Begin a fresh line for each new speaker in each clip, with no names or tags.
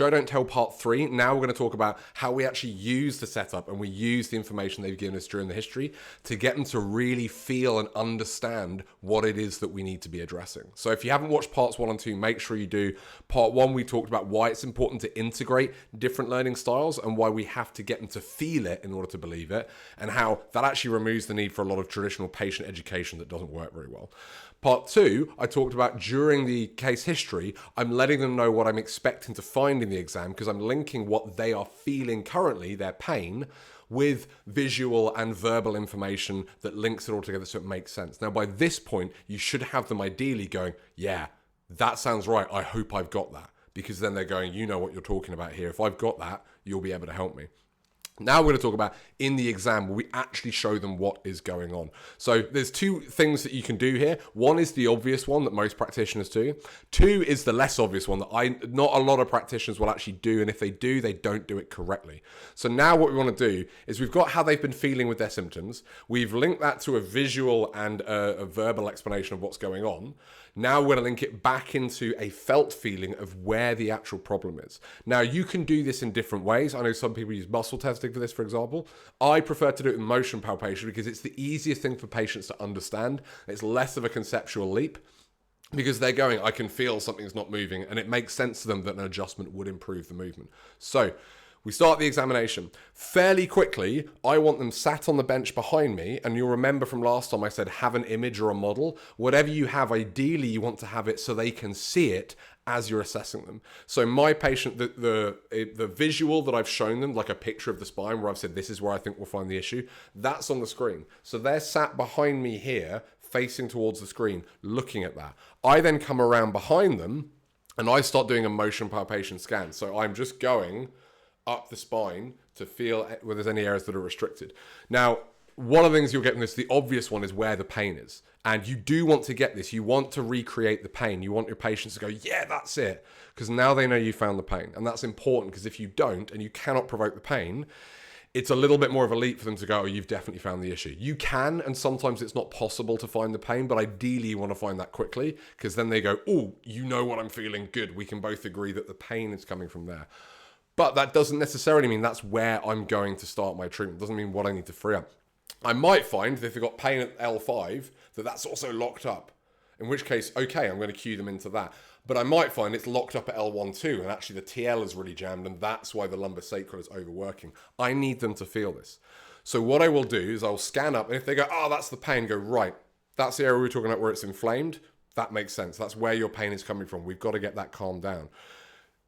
Show Don't Tell Part 3. Now we're going to talk about how we actually use the setup and we use the information they've given us during the history to get them to really feel and understand what it is that we need to be addressing. So if you haven't watched parts 1 and 2, make sure you do. Part 1, we talked about why it's important to integrate different learning styles and why we have to get them to feel it in order to believe it, and how that actually removes the need for a lot of traditional patient education that doesn't work very well. Part 2, I talked about during the case history, I'm letting them know what I'm expecting to find in the exam because I'm linking what they are feeling currently, their pain, with visual and verbal information that links it all together so it makes sense. Now, by this point, you should have them ideally going, yeah, that sounds right. I hope I've got that. Because then they're going, you know what you're talking about here. If I've got that, you'll be able to help me. Now we're going to talk about in the exam where we actually show them what is going on. So there's 2 things that you can do here. 1 is the obvious one that most practitioners do. 2 is the less obvious one that not a lot of practitioners will actually do. And if they do, they don't do it correctly. So now what we want to do is we've got how they've been feeling with their symptoms. We've linked that to a visual and a verbal explanation of what's going on. Now we're going to link it back into a felt feeling of where the actual problem is. Now you can do this in different ways. I know some people use muscle testing for this, for example. I prefer to do it with motion palpation because it's the easiest thing for patients to understand. It's less of a conceptual leap because they're going, I can feel something's not moving, and it makes sense to them that an adjustment would improve the movement. So we start the examination. Fairly quickly, I want them sat on the bench behind me, and you'll remember from last time I said have an image or a model. Whatever you have, ideally you want to have it so they can see it as you're assessing them. So my patient, the visual that I've shown them, like a picture of the spine where I've said this is where I think we'll find the issue, that's on the screen. So they're sat behind me here, facing towards the screen, looking at that. I then come around behind them, and I start doing a motion palpation scan. So I'm just going up the spine to feel whether there's any areas that are restricted. Now, one of the things you'll get in this, the obvious one, is where the pain is. And you do want to get this. You want to recreate the pain. You want your patients to go, yeah, that's it. Because now they know you found the pain. And that's important because if you don't and you cannot provoke the pain, it's a little bit more of a leap for them to go, oh, you've definitely found the issue. You can, and sometimes it's not possible to find the pain, but ideally you want to find that quickly because then they go, oh, you know what I'm feeling, good. We can both agree that the pain is coming from there. But that doesn't necessarily mean that's where I'm going to start my treatment. It doesn't mean what I need to free up. I might find that if they've got pain at L5, that that's also locked up. In which case, okay, I'm going to cue them into that. But I might find it's locked up at L1 too, and actually the TL is really jammed, and that's why the lumbosacral is overworking. I need them to feel this. So what I will do is I'll scan up, and if they go, oh, that's the pain, go, right, that's the area we were talking about where it's inflamed. That makes sense. That's where your pain is coming from. We've got to get that calmed down.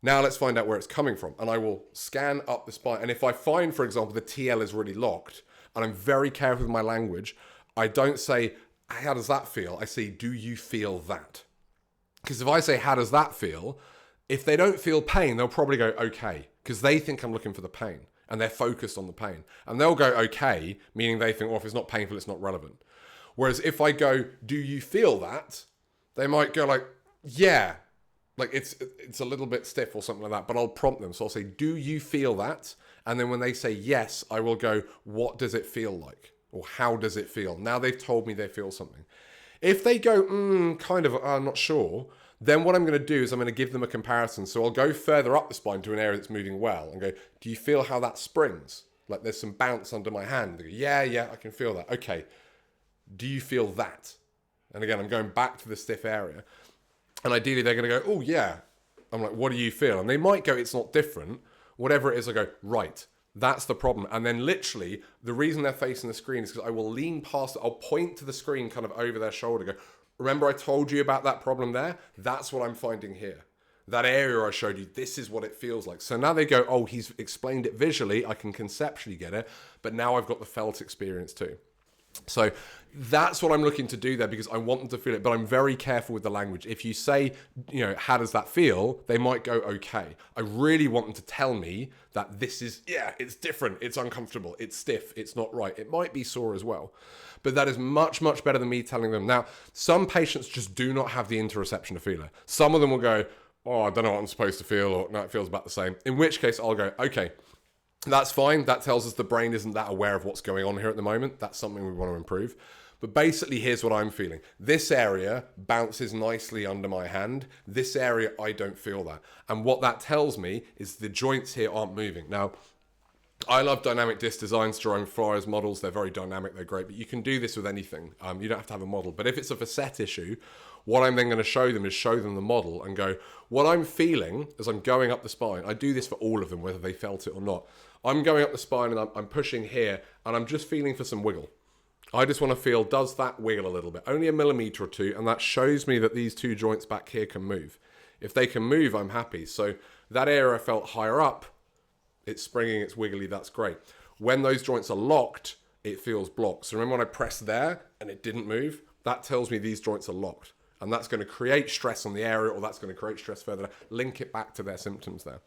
Now let's find out where it's coming from. And I will scan up the spine. And if I find, for example, the TL is really locked, and I'm very careful with my language, I don't say, how does that feel? I say, do you feel that? Because if I say, how does that feel? If they don't feel pain, they'll probably go, okay. Because they think I'm looking for the pain. And they're focused on the pain. And they'll go, okay, meaning they think, well, if it's not painful, it's not relevant. Whereas if I go, do you feel that? They might go like, yeah. Like it's a little bit stiff or something like that, but I'll prompt them. So I'll say, do you feel that? And then when they say yes, I will go, what does it feel like? Or how does it feel? Now they've told me they feel something. If they go, kind of, I'm not sure, then what I'm going to do is I'm going to give them a comparison. So I'll go further up the spine to an area that's moving well and go, do you feel how that springs? Like there's some bounce under my hand. They go, yeah, I can feel that. Okay, do you feel that? And again, I'm going back to the stiff area. And ideally, they're going to go, oh, yeah. I'm like, what do you feel? And they might go, it's not different. Whatever it is, I go, right, that's the problem. And then literally, the reason they're facing the screen is because I will lean past it. I'll point to the screen kind of over their shoulder, go, remember I told you about that problem there? That's what I'm finding here. That area I showed you, this is what it feels like. So now they go, oh, he's explained it visually. I can conceptually get it. But now I've got the felt experience too. So that's what I'm looking to do there because I want them to feel it, but I'm very careful with the language. If you say, how does that feel? They might go, okay. I really want them to tell me that this is, it's different. It's uncomfortable. It's stiff. It's not right. It might be sore as well, but that is much, much better than me telling them. Now, some patients just do not have the interoception to feel it. Some of them will go, oh, I don't know what I'm supposed to feel, or no, it feels about the same. In which case I'll go, okay, that's fine. That tells us the brain isn't that aware of what's going on here at the moment. That's something we want to improve. But basically, here's what I'm feeling. This area bounces nicely under my hand. This area, I don't feel that. And what that tells me is the joints here aren't moving. Now, I love dynamic disc designs, drawing Flores models. They're very dynamic, they're great, but you can do this with anything. You don't have to have a model. But if it's a facet issue, what I'm then going to show them is show them the model and go, what I'm feeling as I'm going up the spine, I do this for all of them, whether they felt it or not. I'm going up the spine and I'm pushing here and I'm just feeling for some wiggle. I just want to feel, does that wiggle a little bit? Only a millimeter or two, and that shows me that these two joints back here can move. If they can move, I'm happy. So that area I felt higher up, it's springing, it's wiggly, that's great. When those joints are locked, it feels blocked. So remember when I pressed there and it didn't move? That tells me these joints are locked. And that's going to create stress on the area, or that's going to create stress further. Link it back to their symptoms there.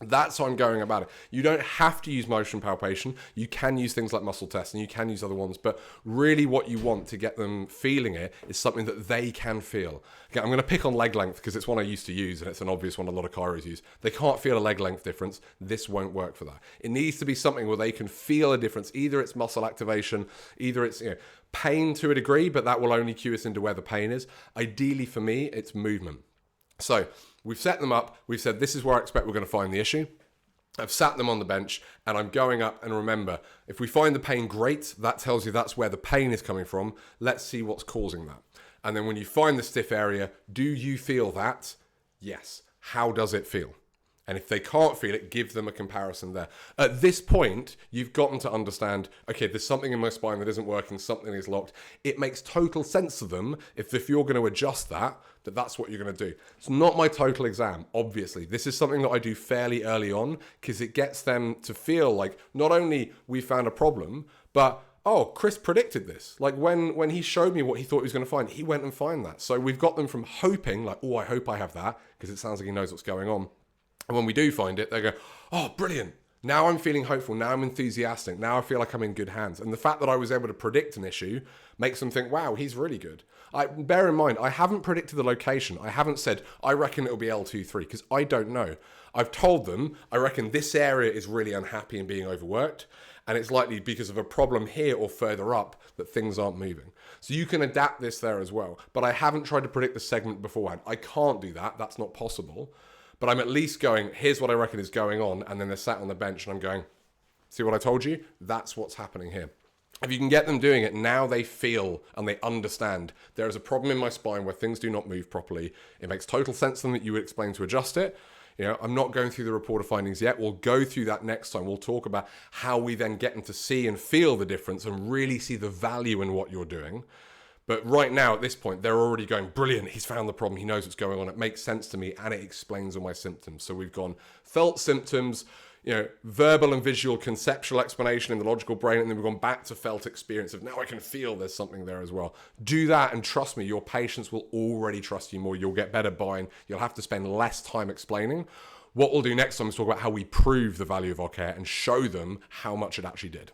That's how I'm going about it. You don't have to use motion palpation. You can use things like muscle tests and you can use other ones, but really what you want to get them feeling it is something that they can feel. Okay, I'm going to pick on leg length because it's one I used to use and it's an obvious one a lot of chiros use. They can't feel a leg length difference. This won't work for that. It needs to be something where they can feel a difference. Either it's muscle activation, either it's pain to a degree, but that will only cue us into where the pain is. Ideally for me, it's movement. So we've set them up. We've said, this is where I expect we're going to find the issue. I've sat them on the bench and I'm going up, and remember, if we find the pain, great. That tells you that's where the pain is coming from. Let's see what's causing that. And then when you find the stiff area, do you feel that? Yes. How does it feel? And if they can't feel it, give them a comparison there. At this point, you've gotten to understand, okay, there's something in my spine that isn't working, something is locked. It makes total sense to them if you're going to adjust that, that's what you're going to do. It's not my total exam, obviously. This is something that I do fairly early on because it gets them to feel like not only we found a problem, but oh, Chris predicted this. Like when he showed me what he thought he was going to find, he went and found that. So we've got them from hoping, like, oh, I hope I have that, because it sounds like he knows what's going on. And when we do find it, they go, oh, brilliant. Now I'm feeling hopeful. Now I'm enthusiastic. Now I feel like I'm in good hands. And the fact that I was able to predict an issue makes them think, wow, he's really good. Bear in mind, I haven't predicted the location. I haven't said, I reckon it'll be L23, because I don't know. I've told them, I reckon this area is really unhappy and being overworked. And it's likely because of a problem here or further up that things aren't moving. So you can adapt this there as well. But I haven't tried to predict the segment beforehand. I can't do that. That's not possible. But I'm at least going, here's what I reckon is going on. And then they're sat on the bench and I'm going, see what I told you? That's what's happening here. If you can get them doing it, now they feel and they understand there is a problem in my spine where things do not move properly. It makes total sense to them that you would explain to adjust it. I'm not going through the report of findings yet. We'll go through that next time. We'll talk about how we then get them to see and feel the difference and really see the value in what you're doing. But right now, at this point, they're already going, brilliant, he's found the problem, he knows what's going on, it makes sense to me, and it explains all my symptoms. So we've gone felt symptoms, verbal and visual conceptual explanation in the logical brain, and then we've gone back to felt experience of now I can feel there's something there as well. Do that, and trust me, your patients will already trust you more. You'll get better buying. You'll have to spend less time explaining. What we'll do next time is talk about how we prove the value of our care and show them how much it actually did.